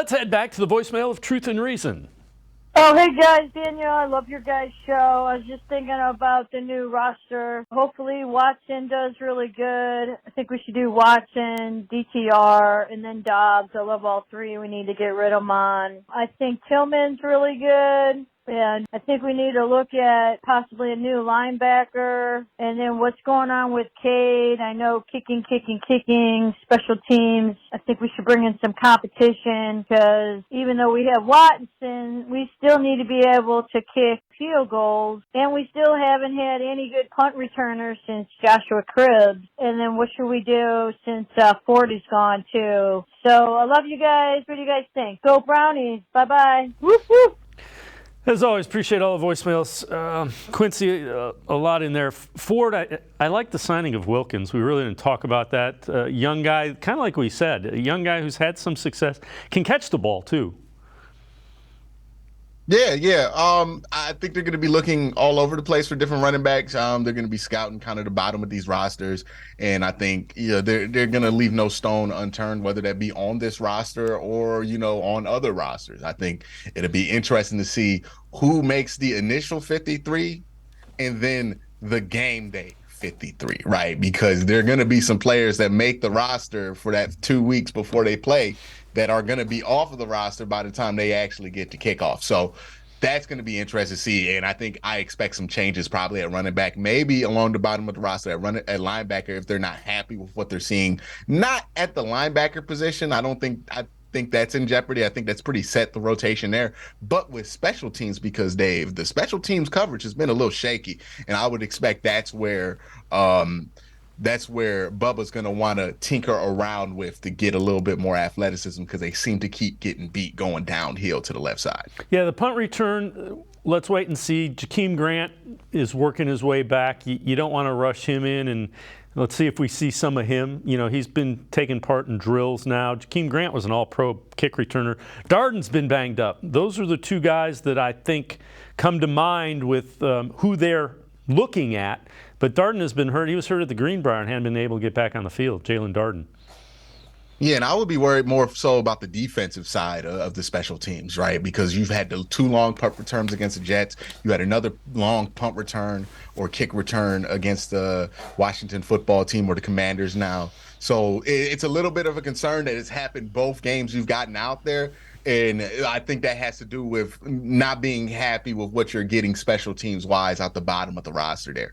Let's head back to the voicemail of Truth and Reason. Oh, hey guys, Daniel, I love your guys' show. I was just thinking about the new roster. Hopefully Watson does really good. I think we should do Watson, DTR, and then Dobbs. I love all three. We need to get rid of them on. I think Tillman's really good. And I think we need to look at possibly a new linebacker. And then what's going on with Cade? I know kicking, special teams. I think we should bring in some competition because even though we have Watson, we still need to be able to kick field goals. And we still haven't had any good punt returners since Joshua Cribbs. And then what should we do since Ford is gone too? So I love you guys. What do you guys think? Go Brownies. Bye-bye. Whoop, whoop. As always, appreciate all the voicemails. Quincy, a lot in there. Ford, I like the signing of Wilkins. We really didn't talk about that. Young guy, kind of like we said, a young guy who's had some success, can catch the ball too. Yeah. I think they're going to be looking all over the place for different running backs. They're going to be scouting kind of the bottom of these rosters, and I think they're going to leave no stone unturned, whether that be on this roster or on other rosters. I think it'll be interesting to see who makes the initial 53, and then the game day 53, right? Because there are going to be some players that make the roster for that 2 weeks before they play that are going to be off of the roster by the time they actually get to kickoff. So that's going to be interesting to see. And I expect some changes probably at running back, maybe along the bottom of the roster at linebacker if they're not happy with what they're seeing. Not at the linebacker position. I think that's in jeopardy. I think that's pretty set, the rotation there. But with special teams, because Dave, the special teams coverage has been a little shaky, and I would expect that's where Bubba's going to want to tinker around with to get a little bit more athleticism, because they seem to keep getting beat going downhill to the left side. Yeah, the punt return, let's wait and see. Jakeem Grant is working his way back. You don't want to rush him in, and let's see if we see some of him. He's been taking part in drills now. Jakeem Grant was an all-pro kick returner. Darden's been banged up. Those are the two guys that I think come to mind with who they're looking at. But Darden has been hurt. He was hurt at the Greenbrier and hadn't been able to get back on the field, Jalen Darden. Yeah, and I would be worried more so about the defensive side of the special teams, right? Because you've had the 2 long punt returns against the Jets. You had another long punt return or kick return against the Washington football team or the Commanders now. So it's a little bit of a concern that it's happened both games you've gotten out there. And I think that has to do with not being happy with what you're getting special teams wise out the bottom of the roster there.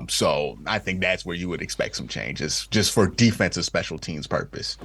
So I think that's where you would expect some changes just for defensive special teams purpose.